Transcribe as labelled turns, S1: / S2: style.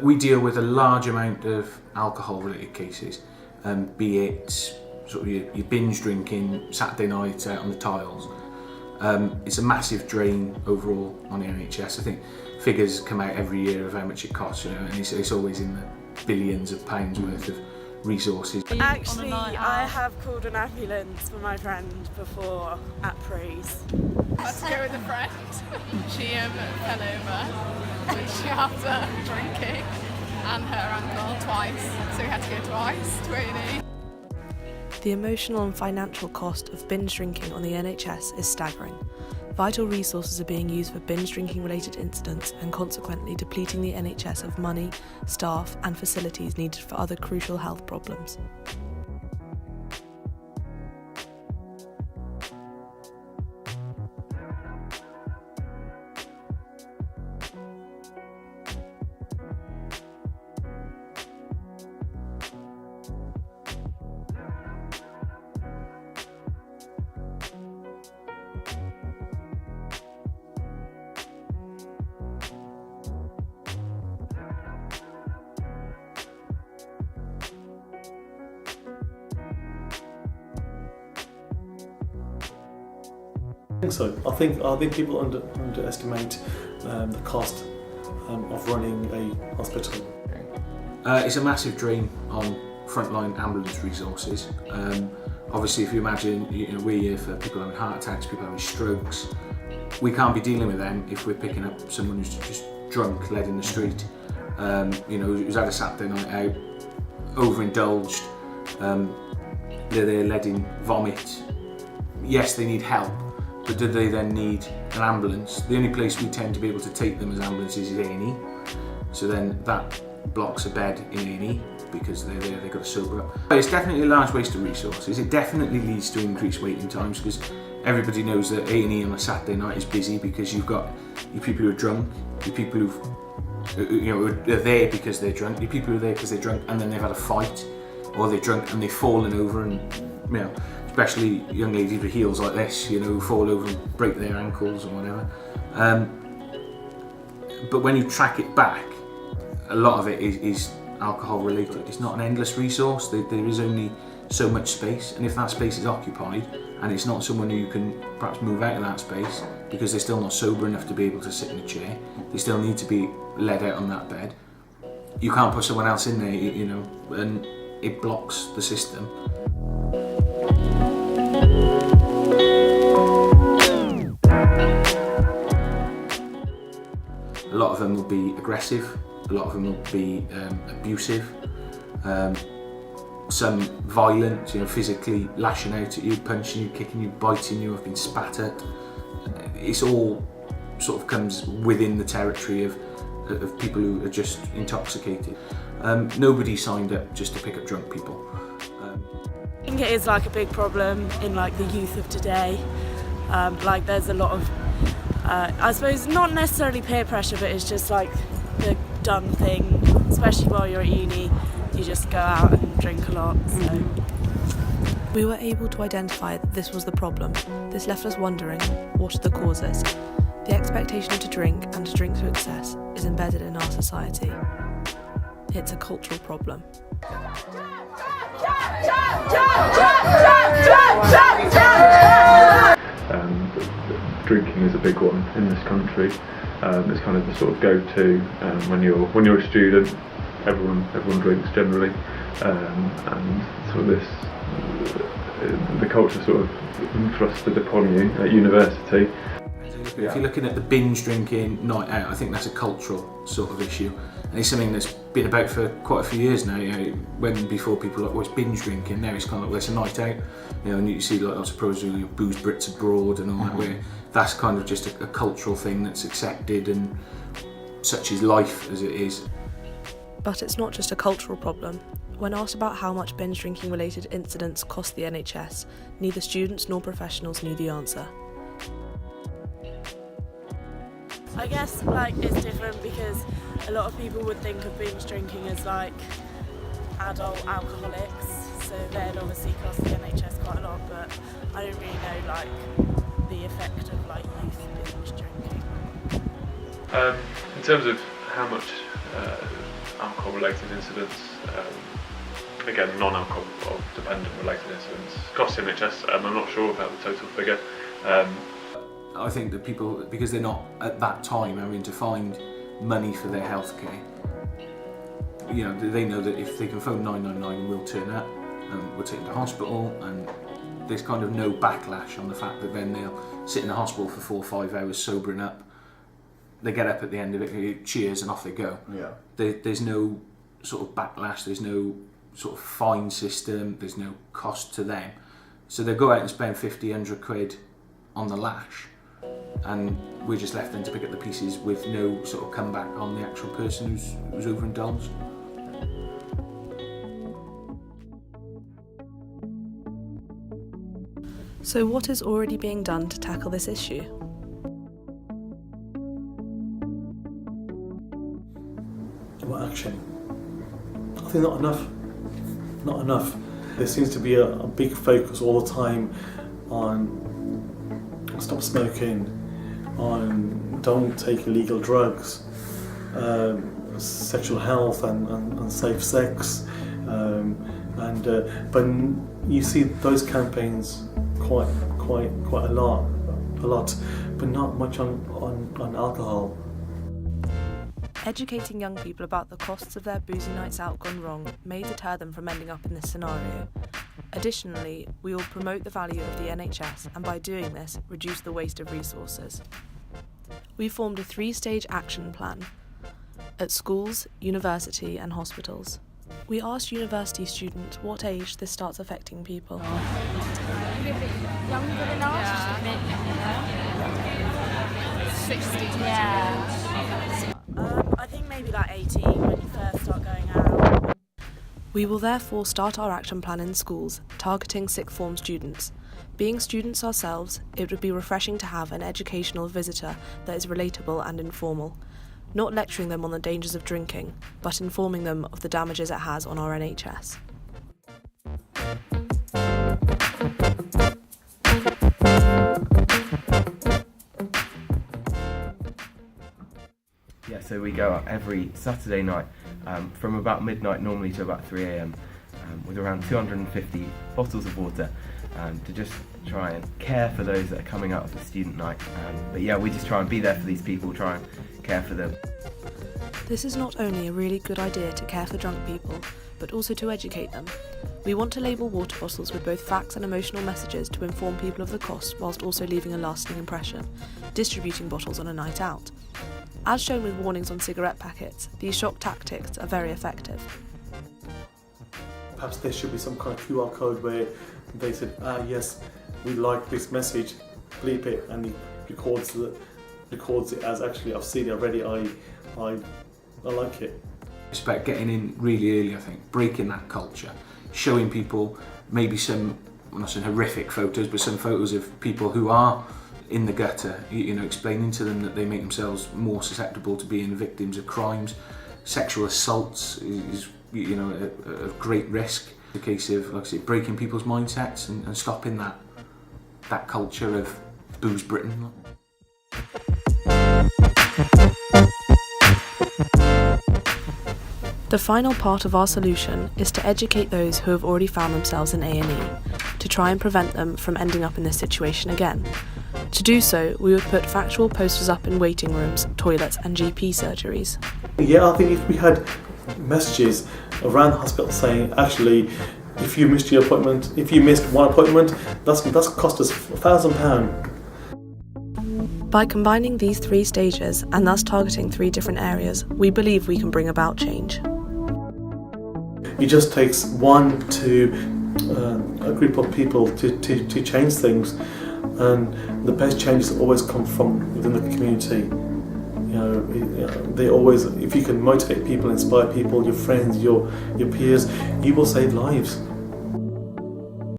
S1: We deal with a large amount of alcohol-related cases, be it sort of your binge drinking Saturday night out on the tiles. It's a massive drain overall on the NHS. I think figures come out every year of how much it costs, and it's always in the billions of pounds worth of resources.
S2: Actually, I have called an ambulance for my friend before at Praise.
S3: I had to go with a friend. She fell over, which after drinking, and her ankle twice, so we had to go twice to A&E.
S4: The emotional and financial cost of binge drinking on the NHS is staggering. Vital resources are being used for binge drinking related incidents and consequently depleting the NHS of money, staff and facilities needed for other crucial health problems.
S5: I think people underestimate the cost of running a hospital.
S1: It's a massive drain on frontline ambulance resources. Obviously, if you imagine, we're here for people having heart attacks, people having strokes. We can't be dealing with them if we're picking up someone who's just drunk, led in the street. Who's had a Saturday night out, overindulged. They're there led in vomit. Yes, they need help. But do they then need an ambulance? The only place we tend to be able to take them as ambulances is A&E. So then that blocks a bed in A&E because they're there, they've got to sober up. But it's definitely a large waste of resources. It definitely leads to increased waiting times because everybody knows that A&E on a Saturday night is busy because you've got your people who are drunk, your people who are there because they're drunk, your people who are there because they're drunk and then they've had a fight, or they're drunk and they've fallen over and especially young ladies with heels like this, who fall over and break their ankles or whatever. But when you track it back, a lot of it is alcohol related. It's not an endless resource. There is only so much space, and if that space is occupied and it's not someone who can perhaps move out of that space because they're still not sober enough to be able to sit in a chair, they still need to be led out on that bed. You can't put someone else in there, and it blocks the system. A lot of them will be aggressive, a lot of them will be abusive, some violent, physically lashing out at you, punching you, kicking you, biting you, have been spat at. It's all sort of comes within the territory of people who are just intoxicated. Nobody signed up just to pick up drunk people.
S2: I think it is a big problem in the youth of today. There's a lot of I suppose not necessarily peer pressure, but it's just the done thing, especially while you're at uni, you just go out and drink a lot. So.
S4: We were able to identify that this was the problem. This left us wondering, what are the causes? The expectation to drink and to drink to excess is embedded in our society. It's a cultural problem.
S6: Drinking is a big one in this country. It's kind of the sort of go-to when you're a student. Everyone drinks generally, and sort of the culture sort of thrusted upon you at university.
S1: If you're looking at the binge drinking night out, I think that's a cultural sort of issue, and it's something that's been about for quite a few years now. When before people always binge drinking, now it's kind of it's a night out, and you see lots of pros who booze Brits abroad and all that. Where that's kind of just a cultural thing that's accepted, and such is life as it is.
S4: But it's not just a cultural problem. When asked about how much binge drinking related incidents cost the NHS, neither students nor professionals knew the answer.
S2: I guess it's different because a lot of people would think of binge drinking as adult alcoholics, so they'd obviously cost the NHS quite a lot, but I don't really know the effect of youth binge drinking.
S6: In terms of how much alcohol-related incidents, again non-alcohol dependent related incidents. Across the NHS, I'm not sure about the total figure.
S1: I think that people, because they're not at that time having to find money for their healthcare, you know, they know that if they can phone 999 and we'll turn up and we'll take them to hospital, and there's kind of no backlash on the fact that then they'll sit in the hospital for 4 or 5 hours sobering up. They get up at the end of it, cheers, and off they go.
S7: Yeah.
S1: There's no sort of backlash, there's no sort of fine system, there's no cost to them. So they go out and spend 50, 100 quid on the lash, and we're just left then to pick up the pieces with no sort of comeback on the actual person who's overindulged.
S4: So what is already being done to tackle this issue?
S5: What action? I think not enough. Not enough. There seems to be a big focus all the time on stop smoking, on don't take illegal drugs, sexual health and safe sex, but you see those campaigns quite a lot, but not much on alcohol.
S4: Educating young people about the costs of their boozy nights out gone wrong may deter them from ending up in this scenario. Additionally, we will promote the value of the NHS and by doing this, reduce the waste of resources. We formed a 3-stage action plan at schools, university and hospitals. We asked university students what age this starts affecting people.
S8: Younger than us?
S3: Yeah. 60 to
S8: Yeah.
S2: I think maybe like 18 when you first start going out.
S4: We will therefore start our action plan in schools, targeting sixth form students. Being students ourselves, it would be refreshing to have an educational visitor that is relatable and informal. Not lecturing them on the dangers of drinking, but informing them of the damages it has on our NHS.
S9: Yeah, so we go out every Saturday night from about midnight normally to about 3 a.m. With around 250 bottles of water to just try and care for those that are coming out of the student night. But yeah, we just try and be there for these people, try and care for them.
S4: This is not only a really good idea to care for drunk people, but also to educate them. We want to label water bottles with both facts and emotional messages to inform people of the cost whilst also leaving a lasting impression, distributing bottles on a night out. As shown with warnings on cigarette packets, these shock tactics are very effective.
S5: Perhaps there should be some kind of QR code where they said, yes, we like this message, bleep it, and it records it as actually I've seen it already, I like it.
S1: It's about getting in really early, I think, breaking that culture, showing people maybe some, I'm not saying horrific photos, but some photos of people who are in the gutter, you know, explaining to them that they make themselves more susceptible to being victims of crimes. Sexual assaults is you know, a great risk. The case of, like I say, breaking people's mindsets and stopping that culture of booze Britain.
S4: The final part of our solution is to educate those who have already found themselves in A&E, to try and prevent them from ending up in this situation again. To do so, we would put factual posters up in waiting rooms, toilets and GP surgeries.
S5: Yeah, I think if we had messages around the hospital saying, actually, if you missed your appointment, if you missed one appointment, that's cost us £1,000.
S4: By combining these 3 stages and thus targeting 3 different areas, we believe we can bring about change.
S5: It just takes one to a group of people to change things, and the best changes always come from within the community. You know, they always, if you can motivate people, inspire people, your friends, your peers, you will save lives.